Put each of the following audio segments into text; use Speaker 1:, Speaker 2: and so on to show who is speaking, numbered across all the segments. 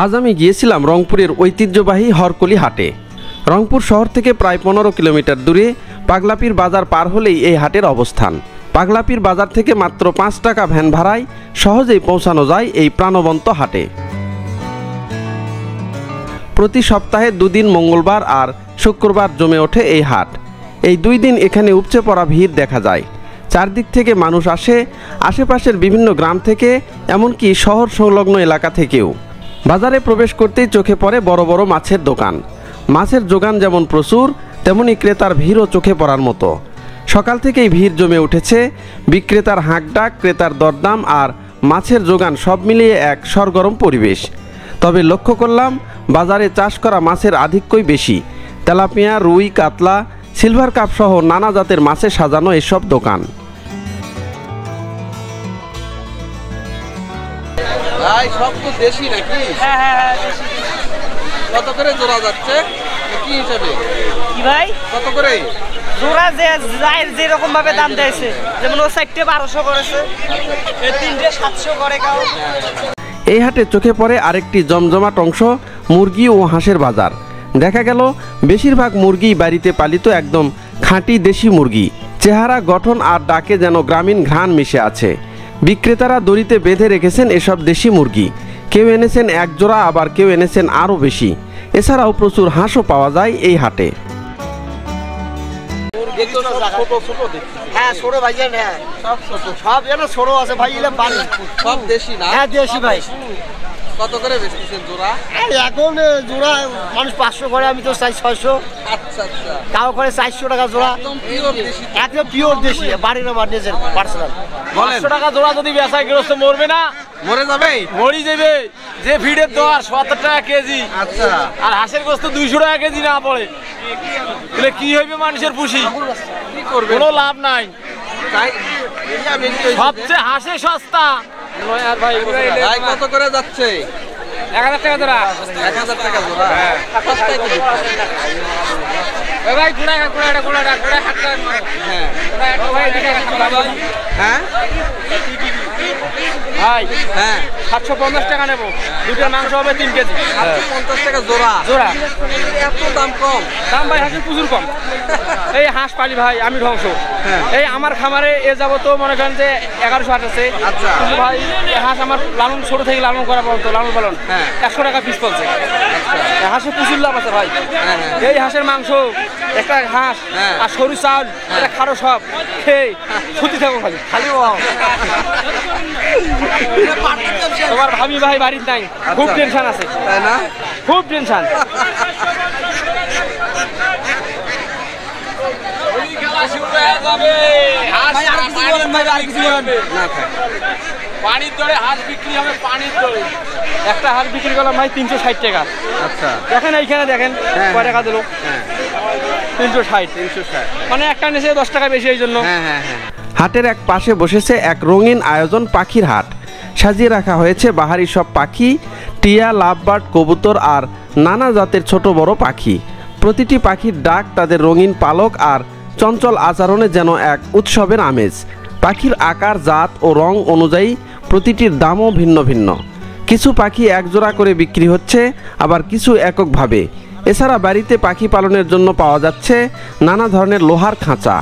Speaker 1: আজ আমি গিয়েছিলাম রংপুরের ঐতিহ্যবাহী হরকলি হাটে। রংপুর শহর থেকে প্রায় 15 কিলোমিটার দূরে পাগলাপীর বাজার পার হলেই এই হাটের অবস্থান। পাগলাপীর বাজার থেকে মাত্র 5 টাকা ভ্যান ভাড়ায় সহজেই পৌঁছানো যায় এই প্রাণবন্ত হাটে। প্রতি সপ্তাহে 2 দিন মঙ্গলবার আর শুক্রবার জমে ওঠে এই হাট। এই 2 দিন এখানে উপচে পড়া ভিড় দেখা যায়। চারদিক থেকে মানুষ আসে, আশেপাশের বিভিন্ন গ্রাম থেকে, এমনকি শহর সংলগ্ন এলাকা থেকেও। বাজারে প্রবেশ করতেই চোখে পড়ে বড় বড় মাছের দোকান। মাছের যোগান যেমন প্রচুর, তেমনি ক্রেতার ভিড়ও চোখে পড়ার মতো। সকাল থেকেই ভিড় জমে উঠেছে। বিক্রেতার হাঁকডাক, ক্রেতার দরদাম আর মাছের যোগান সব মিলিয়ে এক সরগরম পরিবেশ। তবে লক্ষ্য করলাম বাজারে চাষ করা মাছের আধিক্যই বেশি। তেলাপিয়া, রুই, কাতলা, সিলভার কাপ সহ নানা জাতের মাছে সাজানো এসব দোকান।
Speaker 2: ভাই সব তো দেশি নাকি?
Speaker 3: হ্যাঁ দেশি।
Speaker 2: কত করে জোড়া যাচ্ছে? কি হিসাবে?
Speaker 3: কি ভাই?
Speaker 2: কত করে
Speaker 3: জোড়া? যেরকম ভাবে দাম দিয়েছে, যেমন ও 4টে 1200 করেছে, এই 3টে 700 করে কাও।
Speaker 1: এই হাটে চোখে পড়ে আরেকটি জমজমাট অংশ, মুরগি ও হাঁসের বাজার। দেখা গেল বেশিরভাগ মুরগি বাড়িতে পালিত একদম খাঁটি দেশি মুরগি। চেহারা, গঠন আর ডাকে যেন গ্রামীণ ঘ্রাণ মিশে আছে। বিক্রেতারা দড়িতে বেঁধে রেখেছেন এসব দেশি মুরগি। কেউ এনেছেন 1 জোড়া, আবার কেউ এনেছেন আরও বেশি। এছাড়াও প্রচুর হাঁসও পাওয়া যায় এই হাটে।
Speaker 4: হ্যাঁ ছোট ভাইজান, হ্যাঁ সব এনে ছোট আছে ভাই,
Speaker 2: সব দেশি না?
Speaker 4: হ্যাঁ দেশি ভাই।
Speaker 2: কত করে বেচতেছেন জোড়া?
Speaker 4: এখন জোড়া মানুষ 500 করে, আমি তো চাই 600।
Speaker 2: আচ্ছা আচ্ছা,
Speaker 4: তাও করে 400 টাকা জোড়া।
Speaker 2: একদম পিওর দেশি।
Speaker 4: একদম পিওর দেশি, বাড়ির আমার নিজের পার্সোনাল।
Speaker 2: 500
Speaker 5: টাকা জোড়া যদি বেচায় গৃহস্থ মরবে না?
Speaker 2: মরে যাবে?
Speaker 5: মরি যাবে। যে ভিড়ের দর 70 টাকা কেজি,
Speaker 2: আচ্ছা,
Speaker 5: আর হাঁসের গোস্ত 200 টাকা কেজি না পড়ে, তাহলে কি হইবে মানুষের পুষি?
Speaker 2: কি করবে?
Speaker 5: কোনো লাভ নাই।
Speaker 2: তাই
Speaker 5: সবচেয়ে হাঁসে সস্তা। আর ভাই
Speaker 2: ভাই কত করে যাচ্ছে?
Speaker 5: 1000 টাকা জোড়া।
Speaker 2: 1000 টাকা জোড়া? সস্তায় তো দিচ্ছে।
Speaker 5: ভাই গোড়া হাটটা।
Speaker 2: হ্যাঁ
Speaker 5: ভাই
Speaker 2: হ্যাঁ
Speaker 5: ভাই
Speaker 2: হ্যাঁ
Speaker 5: 750 টাকা নেবো। 2টার মাংস হবে 3 কেজি।
Speaker 2: 750 টাকা জোড়া?
Speaker 5: জোড়া।
Speaker 2: এত দাম কম?
Speaker 5: দাম ভাই হাঁসের প্রচুর কম। এই হাঁস পালি ভাই আমি ধ্বংস। এই আমার খামারে এ যাবো তো মনে করেন যে 1100 হাঁস আছে।
Speaker 2: আচ্ছা।
Speaker 5: কিন্তু ভাই এই হাঁস আমার লালন ছোট থেকে লালন করা পর্যন্ত লালন পালন 100 টাকা পিস পড়ছে। হাঁসের প্রচুর লাভ আছে ভাই। এই হাঁসের মাংস, একটা হাঁস আর সরু চাউল, একটা খারো সব খেয়ে ছুটি থাকো খালি খালি। তোমার ভাবি ভাই বাড়ির নাই, খুব টেনশন আছে।
Speaker 2: তাই না?
Speaker 5: খুব টেনশন। পানির দরে হাঁস বিক্রি হবে, পানির দরে একটা হাঁস বিক্রি করলাম ভাই 360 টাকা।
Speaker 2: আচ্ছা,
Speaker 5: দেখেন এইখানে দেখেন কয় টাকা দিল? 360। মানে একটা নিচে 10 টাকা বেশি, এই জন্য।
Speaker 1: হাটের এক পাশে বসেছে এক রঙিন আয়োজন, পাখির হাট। সাজিয়ে রাখা হয়েছে বাহারি সব পাখি, টিয়া, লাভবার্ড, কবুতর আর নানা জাতের ছোট বড় পাখি। প্রতিটি পাখির ডাক, তাদের রঙিন পালক আর চঞ্চল আচরণে যেন এক উৎসবের আমেজ। পাখির আকার, জাত ও রং অনুযায়ী প্রতিটির দামও ভিন্ন ভিন্ন। কিছু পাখি 1 জোড়া করে বিক্রি হচ্ছে, আবার কিছু এককভাবে। এছাড়া বাড়িতে পাখি পালনের জন্য পাওয়া যাচ্ছে নানা ধরনের লোহার খাঁচা।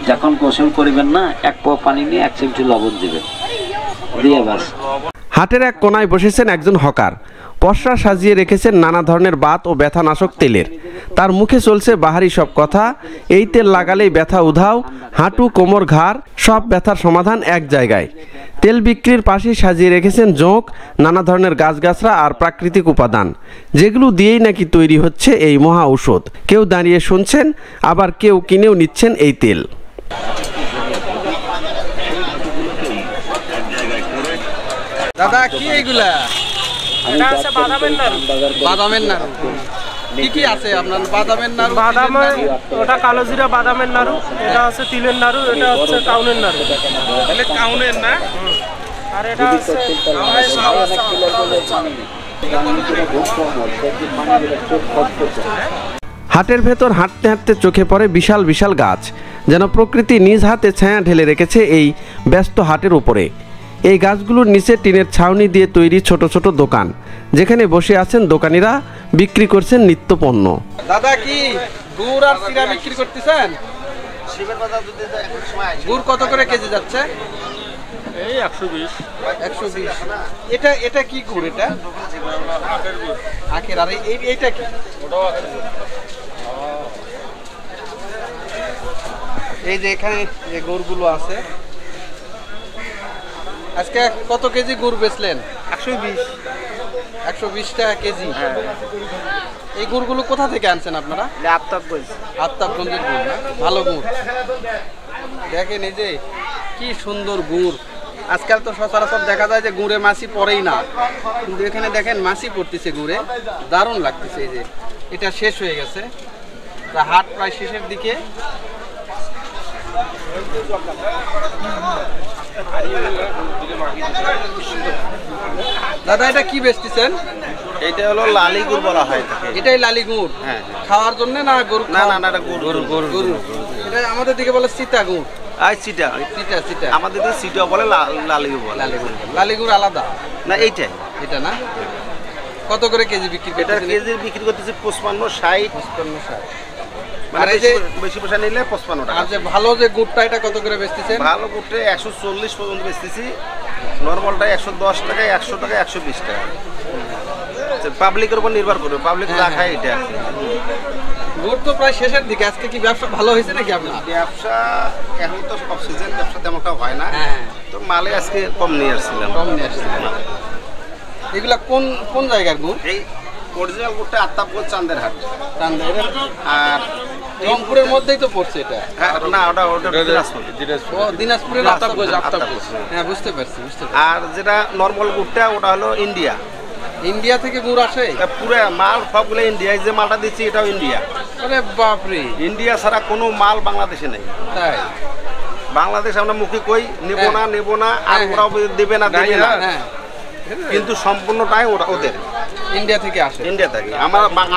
Speaker 6: যখন গোসল করবেন না, 1 পোয়া পানি নিয়ে 1 চিমটি লবণ দিবেন, দিয়ে বাস।
Speaker 1: হাটের এক কোনায় বসেছেন একজন হকার। পসরা সাজিয়ে রেখেছেন নানা ধরনের বাত ও ব্যথানাশক তেলের। তার মুখে চলছে বাহারি সব কথা। এই তেল লাগালেই ব্যথা উধাও, হাঁটু, কোমর, ঘাড় সব ব্যথার সমাধান এক জায়গায়। তেল বিক্রির পাশেই সাজিয়ে রেখেছেন জোঁক, নানা ধরনের গাছগাছরা আর প্রাকৃতিক উপাদান, যেগুলো দিয়েই নাকি তৈরি হচ্ছে এই মহা ঔষধ। কেউ দাঁড়িয়ে শুনছেন, আবার কেউ কিনেও নিচ্ছেন এই তেল।
Speaker 2: দাদা কি এইগুলা?
Speaker 3: এটা আছে বাদামের নাড়ু।
Speaker 2: বাদামের নাড়ু কি কি আছে আপনার? বাদামের নাড়ু,
Speaker 3: বাদামের, ওটা কালো জিরা বাদামের নাড়ু, এটা আছে তিলের নাড়ু, এটা হচ্ছে কাউনের নাড়ু।
Speaker 2: তাহলে কাউনের না?
Speaker 3: আর এটা আছে
Speaker 1: হাটের ভেতর হাঁটতে হাঁটতে চোখে পড়ে বিশাল বিশাল গাছ। যেন প্রকৃতি নিজ হাতে ছায়া ঢেলে রেখেছে এই ব্যস্ত হাটের উপরে। এই গাছগুলোর নিচে টিনের ছাউনি দিয়ে তৈরি ছোট ছোট দোকান, যেখানে বসে আছেন দোকানিরা, বিক্রি করছেন নিত্য পণ্য।
Speaker 2: দাদা কি গুড় আর চিরা বিক্রি করতেছেন? গুড় কত করে কেজি যাচ্ছে?
Speaker 5: এই 120।
Speaker 2: 120। এটা কি গুড়? এটা আখের। আর এইটা কি? এই যে এখানে যে গুড়গুলো আছে, আজকে কত কেজি গুড় বেচলেন?
Speaker 5: 120।
Speaker 2: 120 টাকা কেজি। এই গুড়গুলো কোথা থেকে আনছেন আপনারা? আফতাবগঞ্জের গুড় না? ভালো গুড়। দেখেন এই যে কি সুন্দর গুড়। আজকাল তো সচরাচর দেখা যায় যে গুড়ে মাছি পড়েই না, কিন্তু এখানে দেখেন মাছি পড়তেছে গুড়ে, দারুণ লাগতেছে। এই যে এটা শেষ হয়ে গেছে, হাট প্রায় শেষের দিকে। দাদা এটা কি বেচতেছেন?
Speaker 7: এটা হলো লালি গুড় বলা হয়।
Speaker 2: এটাই লালি গুড়।
Speaker 7: হ্যাঁ।
Speaker 2: খাওয়ার জন্য না গরু?
Speaker 7: না না না, এটা গরু গরু।
Speaker 2: এটা আমাদের দিকে বলে সীতা গুড়।
Speaker 7: আর চিটা
Speaker 2: চিটা চিটা
Speaker 7: আমাদের তো চিটা বলে, লালি গুড় বলে।
Speaker 2: লালি গুড়। লালি গুড় আলাদা
Speaker 7: না, এইটাই।
Speaker 2: এটা না? কত করে কেজি বিক্রি
Speaker 7: এটা
Speaker 2: করতেছেন?
Speaker 7: কেজি বিক্রি করতেছি 55, 60।
Speaker 2: 55, 60।
Speaker 7: মানে
Speaker 2: আর এই যে
Speaker 7: বেশি পয়সা নিলে 55 টাকা।
Speaker 2: আর যে ভালো যে গুড়টা, এটা কত করে বেচতেছেন?
Speaker 7: ভালো গুড়টা 140 পর্যন্ত বেচতেছি, নরমালটা 110 টাকা, 100 টাকা, 120 টাকা। পাবলিকের উপর নির্ভর করবে, পাবলিক যা খায় এটা।
Speaker 2: গুড় তো প্রায় শেষের দিকে, আজকে কি ব্যবসা ভালো হয়েছে নাকি আপনার?
Speaker 7: ব্যবসা এখন তো সব সিজন, ব্যবসা তেমনটা হয় না।
Speaker 2: হ্যাঁ।
Speaker 7: তো মালে আজকে কম নিয়ে আসছিলাম।
Speaker 2: কম নিয়ে আসছিলেন। এগুলা কোন কোন জায়গার গুড়?
Speaker 7: এই অরিজিনাল গুড়টা আফতাবগঞ্জ চান্দেরহাট।
Speaker 2: আর রংপুরের মধ্যেই তো পড়ছে এটা।
Speaker 7: হ্যাঁ, না ওটা দিনাজপুর।
Speaker 2: ও দিনাজপুরের
Speaker 7: আফতাবগঞ্জ।
Speaker 2: হ্যাঁ, বুঝতে পারছি।
Speaker 7: আর যেটা নর্মাল গুড়টা ওটা হলো ইন্ডিয়া।
Speaker 2: ইন্ডিয়া থেকে গুড় আসে?
Speaker 7: পুরো মাল সবগুলো ইন্ডিয়া। যে মালটা দিচ্ছি এটাও ইন্ডিয়া।
Speaker 2: আরে বাপরে,
Speaker 7: ইন্ডিয়া ছাড়া কোনো মাল বাংলাদেশে নেই।
Speaker 2: তাই?
Speaker 7: বাংলাদেশ আমরা মুখে কই নেব না নেব না, আর
Speaker 2: হ্যাঁ,
Speaker 7: ওরাও দেবে না দেবে না,
Speaker 2: হ্যাঁ,
Speaker 7: কিন্তু সম্পূর্ণটাই ওদের
Speaker 2: ইন্ডিয়া থেকে আসে।
Speaker 7: ইন্ডিয়া থেকে।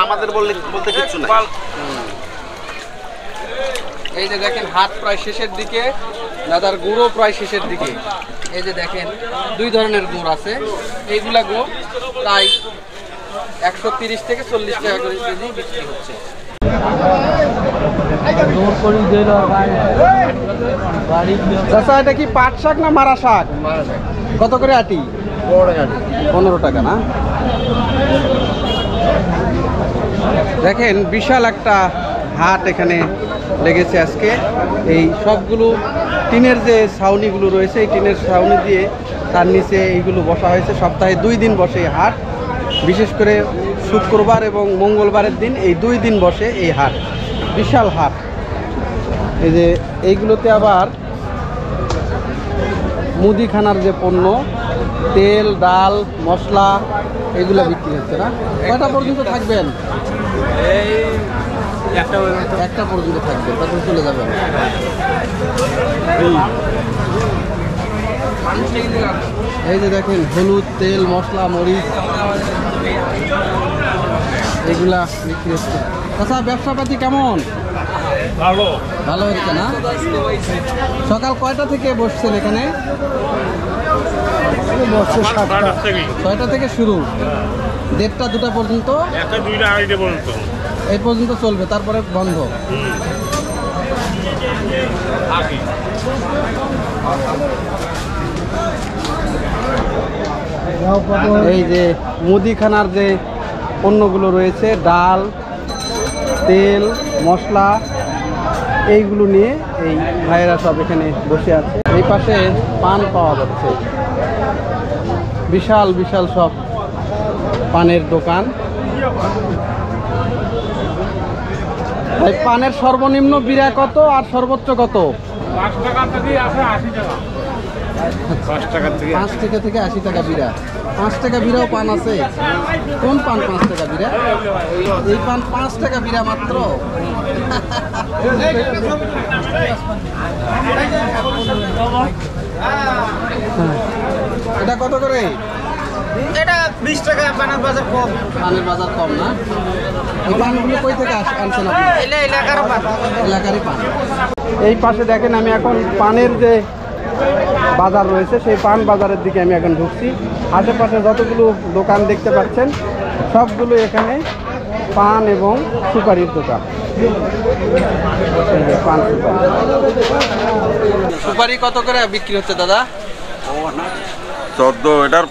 Speaker 7: আমাদের বলতে কিচ্ছু নাই।
Speaker 2: এই যে দেখেন হাট প্রায় শেষের দিকে, দাদার গুড়ও প্রায় শেষের দিকে। এই যে দেখেন দুই ধরনের গুড় আছে। এইগুলা গুড় প্রায় 130 থেকে 40 টাকা করে কেজি বিক্রি হচ্ছে। চাচা এটা কি পাট শাক না মারা শাক? কত করে আটি? 15 টাকা না? দেখেন বিশাল একটা হাট এখানে লেগেছে আজকে। এই সবগুলো টিনের যে ছাউনিগুলো রয়েছে, এই টিনের ছাউনি দিয়ে তার নিচে এইগুলো বসা হয়েছে। সপ্তাহে 2 দিন বসে এই হাট, বিশেষ করে শুক্রবার এবং মঙ্গলবারের দিন এই 2 দিন বসে এই হাট। বিশাল হাট। এই যে এইগুলোতে আবার মুদিখানার যে পণ্য, তেল, ডাল, মশলা, এগুলো বিক্রি হচ্ছে না? কয়টা পর্যন্ত থাকবেন? একটা পর্যন্ত থাকবেন, তারপর চলে যাবেন। এই যে দেখেন হলুদ, তেল, মশলা, মরিচ, এগুলা বিক্রি হচ্ছে। আচ্ছা, ব্যবসাপাতি কেমন?
Speaker 5: ভালো
Speaker 2: ভালো হচ্ছে না? সকাল কয়টা থেকে বসছেন এখানে? 6টা থেকে শুরু, 1:30 2টা পর্যন্ত?
Speaker 5: 1টা 2টা 2:30 পর্যন্ত
Speaker 2: এই পর্যন্ত চলবে, তারপরে বন্ধ। এই যে মুদিখানার যে পণ্যগুলো রয়েছে, ডাল, তেল, মশলা, এইগুলো নিয়ে এই ভাইয়েরা সব এখানে বসে আছে। এই পাশে পান পাওয়া যাচ্ছে, বিশাল বিশাল সব পানের দোকান। এই পানের সর্বনিম্ন বিড়া কত আর সর্বোচ্চ কত?
Speaker 5: 5 টাকা থেকে আছে 80 টাকা। 5 টাকা থেকে
Speaker 2: 5 টাকা থেকে 80 টাকা বিড়া। 5 টাকা বিড়াও পান আছে? কোন পান 5 টাকা বিড়া? এই পান 5 টাকা বিড়া মাত্র। এটা কত করে?
Speaker 4: এটা 20 টাকা। পানের বাজার কম।
Speaker 2: পানের বাজার কম না? এই পানগুলো কই থেকে আনছেন আপনি?
Speaker 4: এলাকার পান।
Speaker 2: এলাকারই পান। এই পাশে দেখেন আমি এখন পানের যে বাজার রয়েছে সেই পান বাজারের দিকে আমি এখন ঢুকছি। আশেপাশে যতগুলো দোকান দেখতে পাচ্ছেন সবগুলো এখানে পান এবং সুপারির দোকান। এই যে পান সুপারি। সুপারি কত করে বিক্রি হচ্ছে দাদা?
Speaker 8: 14, এটার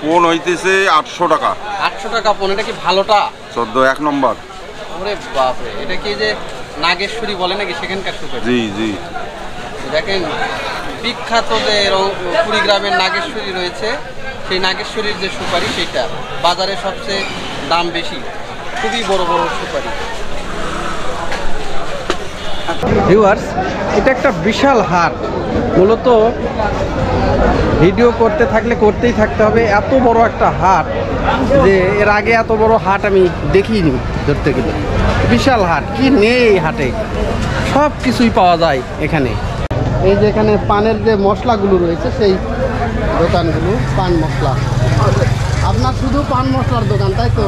Speaker 8: কোন হইতেছে 800 টাকা।
Speaker 2: 800 টাকা পোন। এটা কি ভালোটা?
Speaker 8: 14 এক নম্বর।
Speaker 2: ওরে বাপরে, এটা কি যে নাগেশ্বরী বলে নাকি সেখানকার সুপারি?
Speaker 8: জি জি।
Speaker 2: দেখেন বিখ্যাত যে কুড়িগ্রামের নাগেশ্বরী রয়েছে, সেই নাগেশ্বরীর যে সুপারি সেইটা বাজারে সবচেয়ে দাম বেশি, খুবই বড় বড় সুপারি। ভিউয়ার্স, এটা একটা বিশাল হাট। মূলত ভিডিও করতে থাকলে করতেই থাকতে হবে, এত বড় একটা হাট যে এর আগে এত বড় হাট আমি দেখিনি ধরতে গেলে। বিশাল হাট, কি নেই এই হাটে, সব কিছুই পাওয়া যায় এখানে। এই যে এখানে পানের যে মশলাগুলো রয়েছে সেই দোকানগুলো, পান মশলা। আপনার শুধু পান মশলার দোকান তাই তো?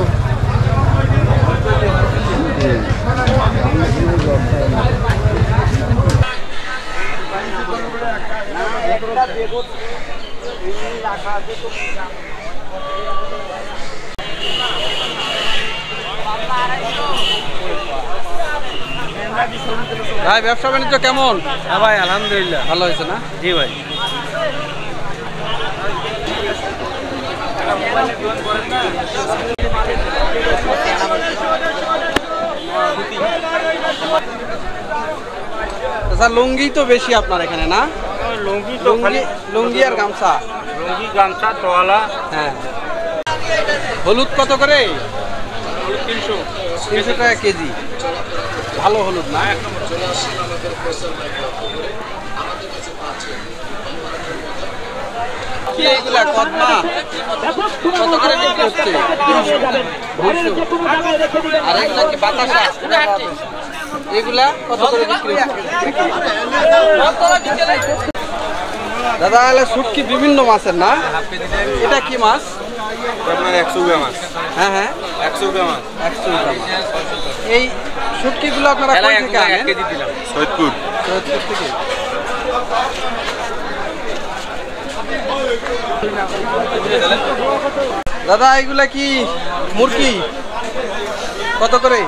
Speaker 2: ভাই ব্যবসা বাণিজ্য কেমন?
Speaker 5: হ্যাঁ ভাই, আলহামদুলিল্লাহ
Speaker 2: ভালো হয়েছে না?
Speaker 5: জি ভাই।
Speaker 2: আচ্ছা, লুঙ্গি তো বেশি আপনার এখানে না?
Speaker 5: লুঙ্গি
Speaker 2: লুঙ্গি আর গামছা।
Speaker 5: লুঙ্গি, গামছা, তোয়ালা।
Speaker 2: হ্যাঁ। হলুদ কত করে?
Speaker 5: 300
Speaker 2: টাকা কেজি। ভালো হলুদ না? কি এইগুলা কদমা কত করে বিক্রি হচ্ছে? 200। আর এগুলা কি বাতাসা? এগুলা কত করে বিক্রি হচ্ছে? দাদা, এলা শুটকি বিভিন্ন মাছের না? এটা কি মাছ?
Speaker 7: আপনার 100 মাছ।
Speaker 2: হ্যাঁ হ্যাঁ,
Speaker 7: 100 মাছ।
Speaker 2: 100 মাছ। এই শুটকিগুলো আপনারা কই থেকে আনেন?
Speaker 8: সৈয়দপুর।
Speaker 2: সৈয়দপুর থেকে। দাদা, এগুলা কি মুরগি? কত করে?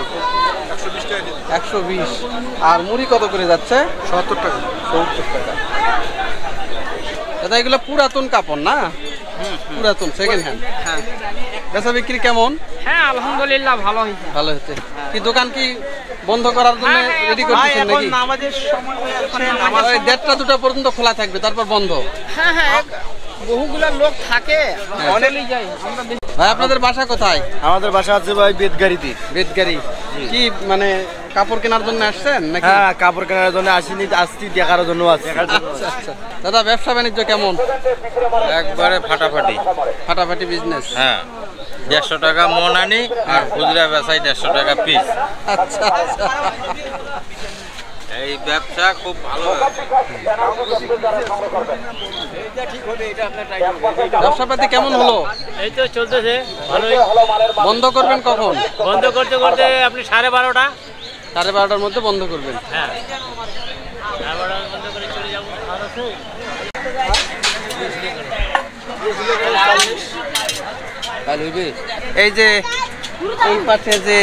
Speaker 2: 120। আর মুড়ি কত করে যাচ্ছে?
Speaker 7: 70 টাকা।
Speaker 2: 70 টাকা। দাদা, এগুলো পুরাতন কাপড় না? পুরাতন, সেকেন্ড হ্যান্ড।
Speaker 5: হ্যাঁ।
Speaker 2: বেচা বিক্রি কেমন?
Speaker 5: হ্যাঁ আলহামদুলিল্লাহ, ভালো হয়েছে।
Speaker 2: ভালো হচ্ছে। কি দোকান কি বন্ধ করার জন্য রেডি করতেছেন নাকি?
Speaker 5: আমাদের সময় হয়ে আসছে,
Speaker 2: ওই 1:30টা 2টা পর্যন্ত খোলা থাকবে, তারপর বন্ধ।
Speaker 5: হ্যাঁ হ্যাঁ, বহুগুলা লোক থাকে, অনেকই যায়। আমরা
Speaker 2: ভাই, আপনাদের বাসা কোথায়?
Speaker 7: আমাদের বাসা আছে ভাই বেদগাড়িতে।
Speaker 2: বেদগাড়ি। কি মানে কাপড় কেনার জন্য আসছেন নাকি?
Speaker 7: হ্যাঁ, কাপড় কেনার জন্য আসছি, দেখার জন্য আসছি।
Speaker 2: আচ্ছা আচ্ছা। দাদা, ব্যবসা বাণিজ্য কেমন?
Speaker 9: একবারে ফাটাফাটি।
Speaker 2: ফাটাফাটি বিজনেস।
Speaker 9: হ্যাঁ, 150 টাকা মন আনি আর খুচরা বেচাই 150 টাকা পিস।
Speaker 2: আচ্ছা আচ্ছা।
Speaker 9: এই ব্যবসা খুব ভালো।
Speaker 2: ব্যবসাপাতি কেমন হলো?
Speaker 5: এই তো চলতেছে ভালোই।
Speaker 2: বন্ধ করবেন কখন?
Speaker 5: বন্ধ করতে করতে আপনি 12:30টা।
Speaker 2: 12:30টার মধ্যে বন্ধ করবেন।
Speaker 5: হ্যাঁ, 12:30 বন্ধ করে চলে যাবো।
Speaker 2: এই যে এই পাশে যে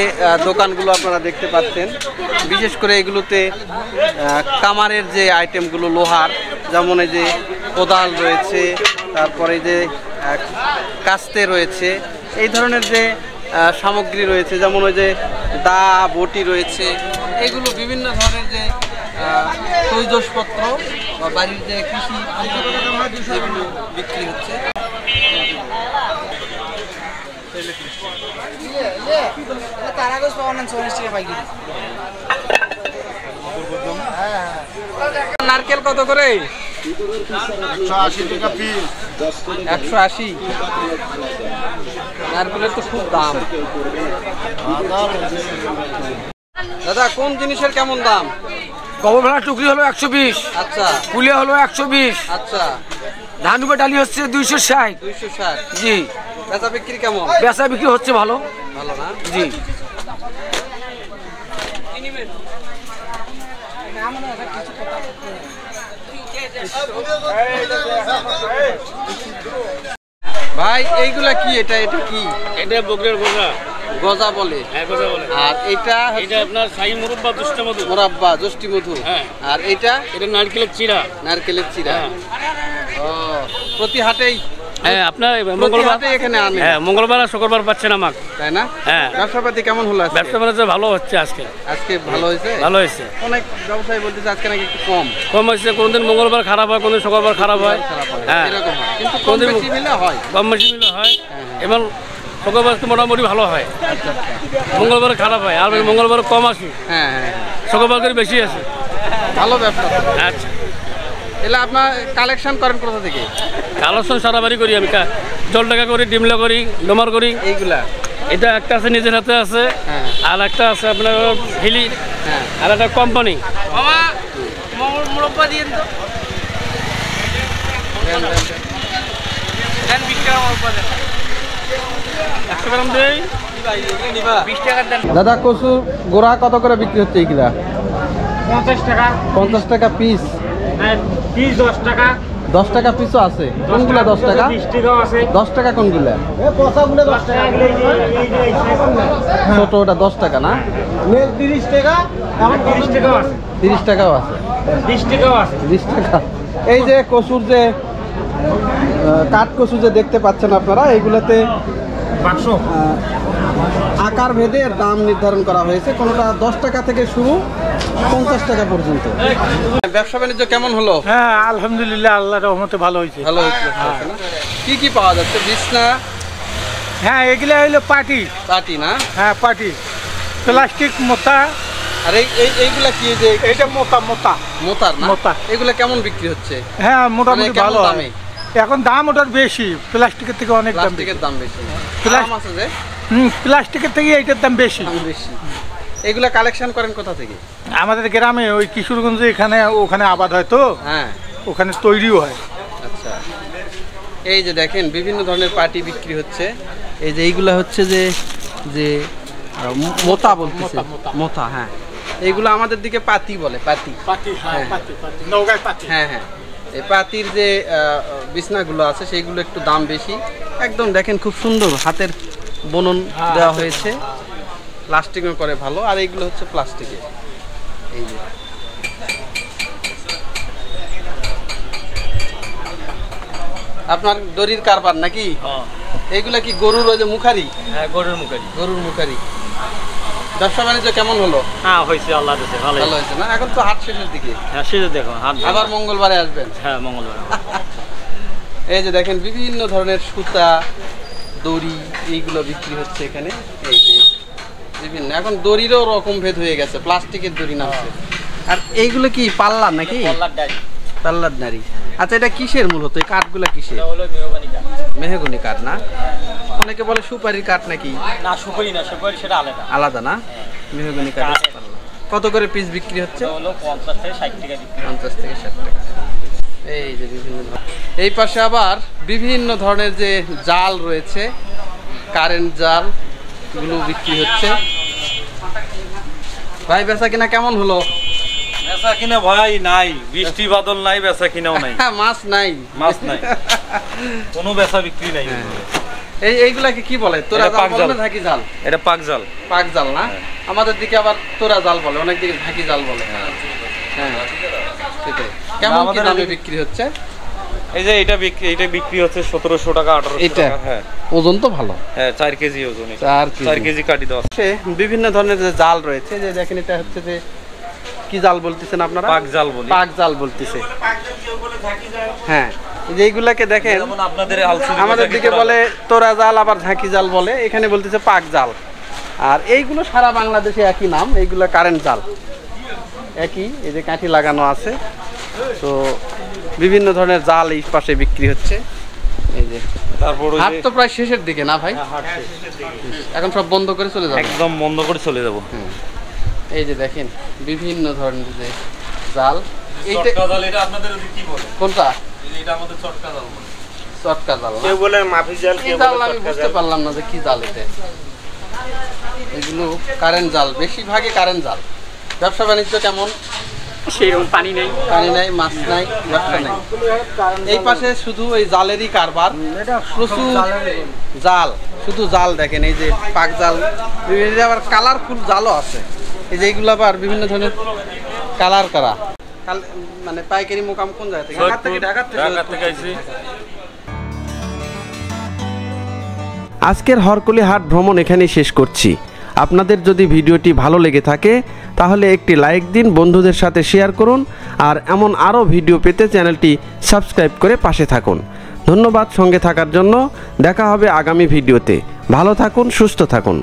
Speaker 2: দোকানগুলো আপনারা দেখতে পাচ্ছেন, বিশেষ করে এগুলোতে কামারের যে আইটেমগুলো, লোহার, যেমন এই যে কোদাল রয়েছে, তারপরে যে কাস্তে রয়েছে, এই ধরনের যে সামগ্রী রয়েছে, যেমন ওই যে দা, বটি রয়েছে, এগুলো বিভিন্ন ধরনের যে তৈজসপত্র বা বাড়ির যে কৃষি যেগুলো বিক্রি হচ্ছে। নারকেল কত করে?
Speaker 8: 180 টাকা পিস।
Speaker 2: 180। নারকেলের তো খুব দাম। দাদা, কোন জিনিসের কেমন দাম?
Speaker 5: গবরভেড়া টুকরি হলো 120।
Speaker 2: আচ্ছা।
Speaker 5: কুলিয়া হলো 120।
Speaker 2: আচ্ছা।
Speaker 5: ধানুকা ডালি হচ্ছে 260।
Speaker 2: 260।
Speaker 5: জি।
Speaker 2: বেচা বিক্রি কেমন?
Speaker 5: বেচা বিক্রি হচ্ছে ভালো।
Speaker 2: ভালো না?
Speaker 5: জি।
Speaker 2: ভাই এইগুলা কি? এটা কি?
Speaker 5: এটা বকরের গজা
Speaker 2: গজা বলে।
Speaker 5: হ্যাঁ গজা বলে।
Speaker 2: আর এটা
Speaker 5: আপনার শাহী মুরব্বা দুষ্টা মধু।
Speaker 2: মোরাব্বা জষ্টি মধু।
Speaker 5: হ্যাঁ।
Speaker 2: আর এটা
Speaker 5: নারকেলের চিড়া।
Speaker 2: নারকেলের চিড়া। ও প্রতি হাটেই?
Speaker 5: হ্যাঁ আপনার
Speaker 2: মঙ্গলবার এখানে আনে।
Speaker 5: হ্যাঁ মঙ্গলবার আর শুক্রবার পাচ্ছেন আমাক,
Speaker 2: তাই না?
Speaker 5: হ্যাঁ।
Speaker 2: ব্যবসাপাতি কেমন হলো?
Speaker 5: ব্যবসা বাণিজ্য ভালো হচ্ছে আজকে।
Speaker 2: আজকে ভালো হয়েছে?
Speaker 5: ভালো হয়েছে।
Speaker 2: অনেক ব্যবসায়ী বলতেছে আজকে নাকি একটু কম
Speaker 5: হয়েছে। কোনদিন মঙ্গলবার খারাপ হয়, কোনদিন শুক্রবার খারাপ হয়। হ্যাঁ
Speaker 2: এরকম হয়, কিন্তু কম বেশি মিলে হয়।
Speaker 5: কম বেশি মিলে হয়। এবার শুক্রবার তো মোটামুটি ভালো হয়, মঙ্গলবার খারাপ হয়। আর মঙ্গলবার কম আসে,
Speaker 2: হ্যাঁ
Speaker 5: শুক্রবার করে বেশি আসে।
Speaker 2: ভালো ব্যবসা।
Speaker 5: আচ্ছা
Speaker 2: এলে আপনার কালেকশন করেন কোথা থেকে?
Speaker 5: কালেকশন সারা বাড়ি করি আমি। জলটাকা করি, ডিমলা করি, ডোমার করি।
Speaker 2: এইগুলা
Speaker 5: এটা একটা আছে নিজের হাতে আছে, আর একটা আছে আপনার হিলি, আর একটা কোম্পানি।
Speaker 2: দাদা কচু গোড়া কত করে বিক্রি হচ্ছে এইগুলা?
Speaker 5: 50 টাকা।
Speaker 2: 50 টাকা পিস?
Speaker 5: পিস 10 টাকা।
Speaker 2: 10 টাকা পিসও আছে? কোনগুলা 10 টাকা?
Speaker 5: 20 টাকাও আছে।
Speaker 2: 10 টাকা কোনগুলা? ছোট ওটা 10 টাকা না?
Speaker 5: 30 টাকা। এখন 30 টাকাও আছে।
Speaker 2: 30 টাকাও আছে?
Speaker 5: 20 টাকাও আছে।
Speaker 2: 20 টাকা। এই যে কচুর যে কাঠ কচু যে দেখতে পাচ্ছেন আপনারা, এইগুলাতে
Speaker 5: বাক্স
Speaker 2: আকার ভেদে দাম নির্ধারণ করা হয়েছে। কোনোটা 10 টাকা থেকে শুরু, 50 টাকা পর্যন্ত। ব্যবসা বাণিজ্য কেমন হলো?
Speaker 5: হ্যাঁ আলহামদুলিল্লাহ, আল্লাহর রহমতে ভালো হয়েছে।
Speaker 2: ভালো হয়েছে না? কি পাওয়া যাচ্ছে? বিছনা?
Speaker 5: হ্যাঁ এগুলা হইলো পাটি।
Speaker 2: পাটি না?
Speaker 5: হ্যাঁ পাটি, প্লাস্টিক মোতা।
Speaker 2: আর এইগুলা কি? যে
Speaker 5: এটা মোতার
Speaker 2: না?
Speaker 5: মোতা।
Speaker 2: এগুলা কেমন বিক্রি হচ্ছে?
Speaker 5: হ্যাঁ মোটামুটি ভালো
Speaker 2: দামে।
Speaker 5: এখন দাম ওটার বেশি, প্লাস্টিকের থেকে অনেক দাম।
Speaker 2: প্লাস্টিকের দাম বেশি। দাম আছে যে?
Speaker 5: প্লাস্টিকের থেকে এইটার দাম বেশি।
Speaker 2: এগুলা কালেকশন করেন কোথা থেকে?
Speaker 5: আমাদের গ্রামে ওই কিশোরগঞ্জে ওখানে আবাদ হয় তো,
Speaker 2: হ্যাঁ
Speaker 5: ওখানে তৈরিও হয়।
Speaker 2: আচ্ছা, এই যে দেখেন বিভিন্ন ধরনের পাটি বিক্রি হচ্ছে। এই যে এইগুলা হচ্ছে যে যে মোতা বলতেছে, মোতা। হ্যাঁ এইগুলো আমাদের দিকে পাতি বলে। পাতি।
Speaker 5: হ্যাঁ
Speaker 2: হ্যাঁ এই পাতির যে বিছনাগুলো আছে সেইগুলো একটু দাম বেশি। একদম দেখেন খুব সুন্দর হাতের বুনন দেওয়া হয়েছে, প্লাস্টিকের করে ভালো। আর এইগুলো হচ্ছে প্লাস্টিকের। এই যে আপনার দড়ির কারবার নাকি? এইগুলা কি গরুর ওই যে মুখারি?
Speaker 5: হ্যাঁ গরুর মুখারি।
Speaker 2: গরুর মুখারি। ব্যবসা বাণিজ্য কেমন হলো?
Speaker 5: হ্যাঁ হয়েছে, আল্লাহ দিয়েছে ভালো
Speaker 2: হয়েছে না? এখন তো হাট শেষের দিকে।
Speaker 5: হ্যাঁ সেটা দেখো,
Speaker 2: আবার মঙ্গলবারে আসবেন?
Speaker 5: হ্যাঁ মঙ্গলবার।
Speaker 2: এই যে দেখেন বিভিন্ন ধরনের সুতা, দড়ি, এইগুলো বিক্রি হচ্ছে এখানে। এই যে বিভিন্ন, এখন দড়িরও রকম ভেদ হয়ে গেছে, প্লাস্টিকের দড়ি নামছে। আর এইগুলো কি পাল্লার নাকি? পাল্লার নারী। আচ্ছা এটা কিসের মূলত? এই কাঠগুলো কিসের? মেহগনি কাঠ না? অনেকে বলে সুপারির কাঠ নাকি?
Speaker 5: না সুপারি না, সুপারি সেটা আলাদা।
Speaker 2: আলাদা না? মেহগনি কাঠ। কত করে পিস বিক্রি হচ্ছে?
Speaker 5: 50 থেকে 60 টাকা।
Speaker 2: 50 থেকে 60 টাকা। এই যে বিভিন্ন, এই পাশে আবার বিভিন্ন ধরনের যে জাল রয়েছে, কারেন্ট জাল গুলো বিক্রি হচ্ছে। ভাই বেচা কিনা কেমন হলো?
Speaker 9: বেচা কিনা ভাই নাই, বৃষ্টি বাদল নাই, বেচা কিনাও নাই।
Speaker 2: মাছ নাই?
Speaker 9: মাছ নাই, কোনো বেচা বিক্রি নাই।
Speaker 2: এইগুলাকে কি বলে? তোরা জাল বলে না ঢাকি জাল?
Speaker 9: এটা পাক জাল।
Speaker 2: পাক জাল না? আমাদের দিকে আবার তোরা জাল বলে, অনেক দিকে ঢাকি জাল বলে। হ্যাঁ সেটাই। কেমন কি দামে বিক্রি হচ্ছে?
Speaker 9: এই যে এটা বিক্রি হচ্ছে 1700 টাকা, 1800 টাকা। হ্যাঁ
Speaker 2: ওজন তো ভালো।
Speaker 9: হ্যাঁ 4 কেজি ওজন।
Speaker 2: 4
Speaker 9: কেজি কাটি দেওয়া।
Speaker 2: বিভিন্ন ধরনের যে জাল রয়েছে, যে দেখেন এটা হচ্ছে যে কি জাল বলতেছেন আপনারা?
Speaker 9: পাক জাল বলি।
Speaker 2: পাক জাল বলতেছে। হ্যাঁ যে এইগুলাকে দেখেন আমাদের দিকে বলে তোরা জাল, আবার ঝাঁকি জাল বলে, এখানে বলতেছে পাক জাল। আর এইগুলো সারা বাংলাদেশে একই নাম, এইগুলো কারেন্ট জাল একই। এই যে কাঠি লাগানো আছে। তো বিভিন্ন ধরনের জাল এই পাশে বিক্রি হচ্ছে। এই যে তারপর হাট তো প্রায় শেষের দিকে না ভাই? এখন সব বন্ধ করে চলে যাবো?
Speaker 9: একদম বন্ধ করে চলে যাবো।
Speaker 2: এই যে দেখেন বিভিন্ন ধরনের যে জাল। এইটা আপনাদের কি বলে? কোনটা? এটা আমাদের চটকা জাল বলে। চটকা জাল কেউ বলে মাফি জাল, কেউ বলে আমি বুঝতে পারলাম না যে কি জাল এটা। এগুলো কারেন্ট জাল, বেশিরভাগই কারেন্ট জাল। ব্যবসা বাণিজ্য কেমন?
Speaker 5: সেরকম পানি নেই,
Speaker 2: মাছ নাই, ব্যবসা নাই। এই পাশে শুধু এই জালেরই কারবার, প্রচুর জাল, শুধু জাল দেখেন, এই যে পাক জাল, বিভিন্ন আবার কালারফুল জালও আছে। এই যে এইগুলো আবার বিভিন্ন ধরনের কালার করা। মানে পাইকারি মোকাম কোন জায়গা থেকে? ঢাকা থেকে আইছি।
Speaker 1: আজকের হরকুলি হাট ভ্রমণ এখানেই শেষ করছি। আপনাদের যদি ভিডিওটি ভালো লেগে থাকে তাহলে একটি লাইক দিন, বন্ধুদের সাথে শেয়ার করুন, আর এমন আরও ভিডিও পেতে চ্যানেলটি সাবস্ক্রাইব করে পাশে থাকুন। ধন্যবাদ সঙ্গে থাকার জন্য। দেখা হবে আগামী ভিডিওতে। ভালো থাকুন, সুস্থ থাকুন।